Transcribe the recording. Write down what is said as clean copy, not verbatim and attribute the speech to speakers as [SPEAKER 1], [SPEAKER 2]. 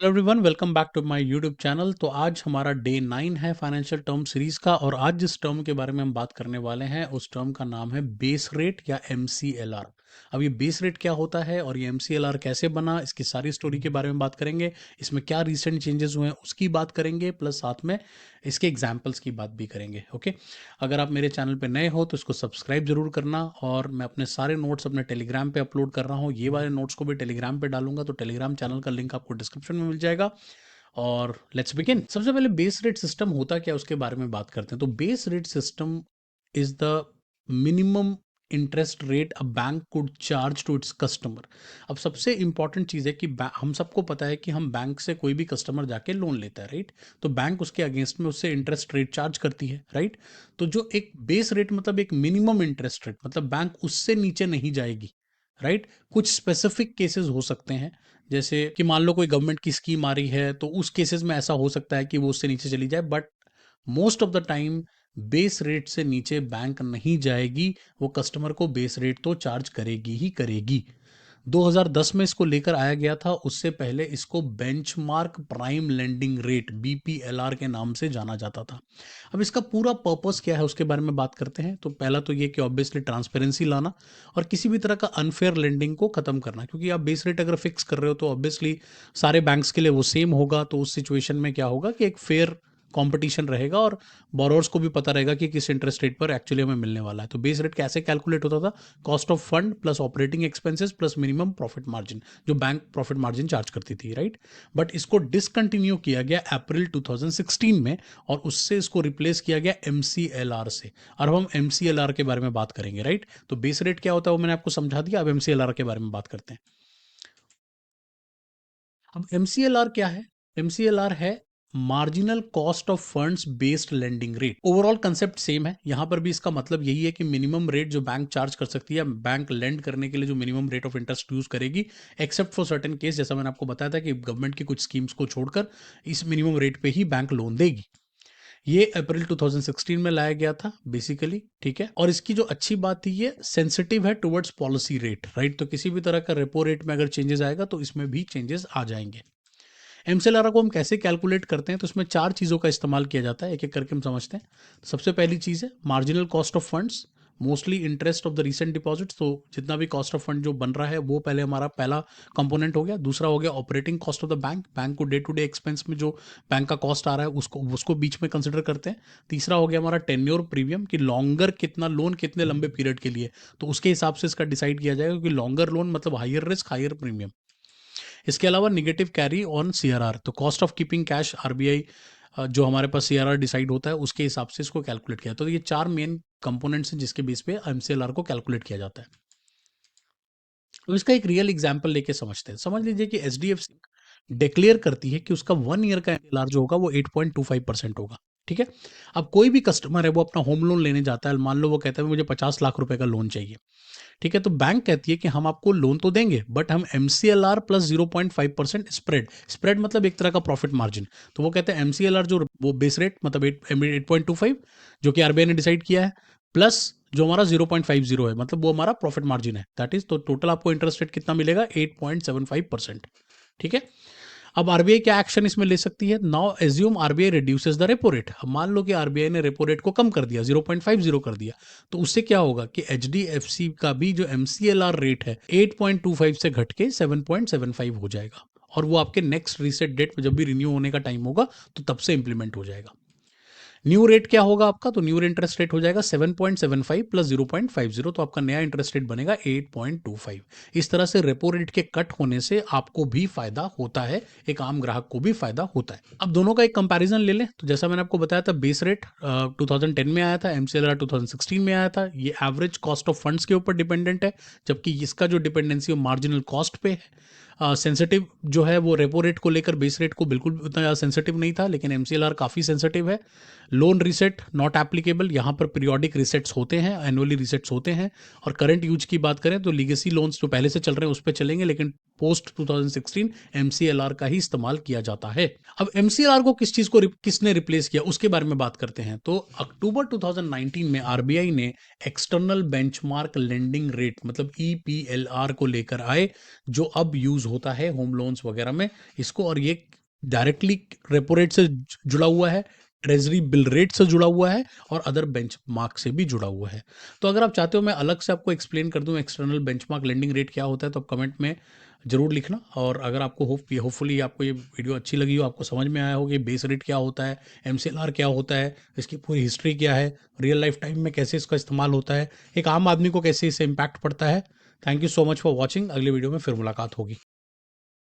[SPEAKER 1] Hello everyone, welcome back to my YouTube channel. तो आज हमारा डे 9 है फाइनेंशियल टर्म सीरीज का, और आज जिस टर्म के बारे में हम बात करने वाले हैं उस टर्म का नाम है बेस रेट या MCLR। अब ये बेस रेट क्या होता है और ये MCLR कैसे बना, इसकी सारी स्टोरी के बारे में बात करेंगे। इसमें क्या रिसेंट चेंजेस हुए हैं उसकी बात करेंगे, प्लस साथ में इसके एग्जाम्पल्स की बात भी करेंगे। ओके, अगर आप मेरे चैनल पे नए हो तो इसको सब्सक्राइब जरूर करना। और मैं अपने सारे नोट्स अपने टेलीग्राम पे अपलोड कर रहा हूँ, ये वाले नोट्स को भी टेलीग्राम पे डालूंगा, तो टेलीग्राम चैनल का लिंक आपको डिस्क्रिप्शन में मिल जाएगा। और लेट्स बिगिन। सबसे पहले बेस रेट सिस्टम होता क्या है उसके बारे में बात करते हैं। तो base rate system is the minimum interest rate a bank could charge to its customer. अब सबसे इंपॉर्टेंट चीज़ है कि हम सबको पता है कि हम बैंक से कोई भी कस्टमर जाके लोन लेता है, राइट। तो बैंक उसके अगेंस्ट में उससे इंटरेस्ट रेट चार्ज करती है, राइट। तो जो एक बेस रेट मतलब एक मिनिमम इंटरेस्ट रेट, मतलब बैंक उससे नीचे नहीं जाएगी, राइट। कुछ स्पेसिफिक केसेस हो सकते हैं, जैसे कि मान लो कोई गवर्नमेंट की स्कीम आ रही है, तो उस केसेस में ऐसा हो सकता है कि वो उससे नीचे चली जाए, but most of the time base rate से नीचे बैंक नहीं जाएगी। वो कस्टमर को बेस रेट तो चार्ज करेगी ही करेगी। 2010 में इसको लेकर आया गया था, उससे पहले इसको benchmark prime lending rate BPLR के नाम से जाना जाता था। अब इसका पूरा पर्पस क्या है उसके बारे में बात करते हैं। तो पहला तो ये कि ऑब्वियसली ट्रांसपेरेंसी लाना और किसी भी तरह का अनफेयर लेंडिंग को खत्म करना, क्योंकि आप बेस रेट अगर फिक्स कर रहे हो तो ऑब्वियसली सारे बैंक्स के लिए वो सेम होगा। तो उस सिचुएशन में क्या होगा कि एक फेयर कंपटीशन रहेगा और बोरोवर्स को भी पता रहेगा कि किस इंटरेस्ट रेट पर एक्चुअली हमें मिलने वाला है। तो बेस रेट कैसे कैलकुलेट होता था? Cost of fund plus operating expenses plus minimum profit margin, जो बैंक प्रॉफिट मार्जिन चार्ज करती थी, राइट। बट इसको डिसकंटिन्यू किया गया अप्रैल 2016 में, और उससे इसको रिप्लेस किया गया MCLR से। और अब हम MCLR के बारे में बात करेंगे, राइट। तो बेस रेट क्या होता है वो मैंने आपको समझा दिया, अब MCLR के बारे में बात करते हैं। अब MCLR क्या है? MCLR है marginal cost of funds based lending rate. Overall concept same है, यहां पर भी इसका मतलब यही है कि मिनिमम रेट जो बैंक चार्ज कर सकती है, बैंक लेंड करने के लिए जो minimum rate of interest use करेगी, एक्सेप्ट फॉर सर्टेन केस, जैसा मैंने आपको बताया था कि गवर्नमेंट की कुछ स्कीम्स को छोड़कर इस मिनिमम रेट पे ही बैंक लोन देगी। ये अप्रैल 2016 में लाया गया था बेसिकली, ठीक है। और इसकी जो अच्छी बात थी, ये सेंसिटिव है टुवर्ड्स पॉलिसी रेट, राइट। तो किसी भी तरह का रेपो रेट में अगर चेंजेस आएगा तो इसमें भी चेंजेस आ जाएंगे। MCLR को हम कैसे कैलकुलेट करते हैं? तो इसमें चार चीज़ों का इस्तेमाल किया जाता है, एक एक करके हम समझते हैं। सबसे पहली चीज़ है marginal cost of funds, mostly interest of the recent deposits. तो जितना भी कॉस्ट ऑफ फंड जो बन रहा है वो पहले हमारा पहला कंपोनेंट हो गया। दूसरा हो गया operating cost of the bank, bank को डे टू डे एक्सपेंस में जो बैंक का कॉस्ट आ रहा है उसको उसको बीच में कंसिडर करते हैं। तीसरा हो गया हमारा टेन्योर प्रीमियम, कि लॉन्गर कितना लोन कितने लंबे पीरियड के लिए, तो उसके हिसाब से इसका डिसाइड किया जाएगा, क्योंकि लॉन्गर लोन मतलब हायर रिस्क हायर प्रीमियम। इसके अलावा निगेटिव कैरी ऑन CRR, तो cost of keeping cash RBI जो हमारे पास CRR डिसाइड होता है उसके हिसाब से इसको कैलकुलेट किया। तो ये चार मेन कंपोनेंट्स हैं जिसके बेस पे MCLR को कैलकुलेट किया जाता है। तो इसका एक रियल एग्जांपल लेके समझते हैं। समझ लीजिए कि HDFC डिक्लेयर करती है कि उसका 1 ईयर का MCLR जो होगा वो 8.25% होगा, ठीक है। अब कोई भी कस्टमर है वो अपना होम लोन लेने जाता है, मान लो वो कहता है मुझे 50 लाख रुपए का लोन चाहिए, ठीक है। तो बैंक कहती है कि हम आपको लोन तो देंगे, बट हम MCLR प्लस 0.5% स्प्रेड मतलब एक तरह का प्रॉफिट मार्जिन। तो वो कहते हैं MCLR जो वो बेस रेट मतलब 8.25 जो कि RBI ने डिसाइड किया है, प्लस जो हमारा 0.50 है मतलब वो हमारा प्रॉफिट मार्जिन है, दैट इज। तो टोटल आपको इंटरेस्ट रेट कितना मिलेगा? 8.75%, ठीक है। अब आरबीआई क्या एक्शन इसमें ले सकती है? Now assume RBI reduces the repo rate. अब मान लो कि आरबीआई ने रेपो रेट को कम कर दिया, 0.50 कर दिया, तो उससे क्या होगा कि एचडीएफसी का भी जो MCLR रेट है 8.25 से घट के 7.75 हो जाएगा, और वो आपके नेक्स्ट रीसेट डेट पे जब भी रिन्यू होने का टाइम होगा तो तब से इंप्लीमेंट हो जाएगा। न्यू रेट क्या होगा आपका? तो न्यू इंटरेस्ट रेट हो जाएगा 7.75 प्लस 0.50, तो आपका नया इंटरेस्ट रेट बनेगा 8.25। इस तरह से रेपो रेट के कट होने से आपको भी फायदा होता है, एक आम ग्राहक को भी फायदा होता है। अब दोनों का एक कंपैरिजन ले लें, तो जैसा मैंने आपको बताया था बेस रेट 2010 में आया था, MCLR 2016 में आया था। ये एवरेज कॉस्ट ऑफ फंड्स के ऊपर डिपेंडेंट है, जबकि इसका जो डिपेंडेंसी मार्जिनल कॉस्ट पे है। सेंसिटिव जो है वो रेपो रेट को लेकर बेस रेट को बिल्कुल उतना ज़्यादा सेंसिटिव नहीं था, लेकिन MCLR काफ़ी सेंसिटिव है। लोन रीसेट नॉट एप्लीकेबल, यहाँ पर पीरियोडिक रीसेट्स होते हैं, एनुअली रीसेट्स होते हैं। और करंट यूज की बात करें तो लीगेसी लोन्स जो पहले से चल रहे हैं उस पर चलेंगे, लेकिन पोस्ट 2016 MCLR का ही इस्तेमाल किया जाता है। अब MCLR को किसने रिप्लेस किया उसके बारे में बात करते हैं। तो अक्टूबर 2019 में RBI ने एक्सटर्नल बेंचमार्क लेंडिंग रेट मतलब EPLR को लेकर आए, जो अब यूज होता है होम लोन्स वगैरह में इसको, और ये डायरेक्टली रेपो रेट से जुड़ा हुआ है, ट्रेजरी बिल रेट से जुड़ा हुआ है और अदर बेंचमार्क से भी जुड़ा हुआ है। तो अगर आप चाहते हो मैं अलग से आपको एक्सप्लेन कर दूं एक्सटर्नल बेंचमार्क लेंडिंग रेट क्या होता है, तो आप कमेंट में जरूर लिखना। और अगर आपको होपफुली आपको ये वीडियो अच्छी लगी हो, आपको समझ में आया हो कि बेस रेट क्या होता है, MCLR क्या होता है, इसकी पूरी हिस्ट्री क्या है, रियल लाइफ टाइम में कैसे इसका इस्तेमाल होता है, एक आम आदमी को कैसे इससे इम्पैक्ट पड़ता है। Thank you so much for watching. अगले वीडियो में फिर मुलाकात होगी।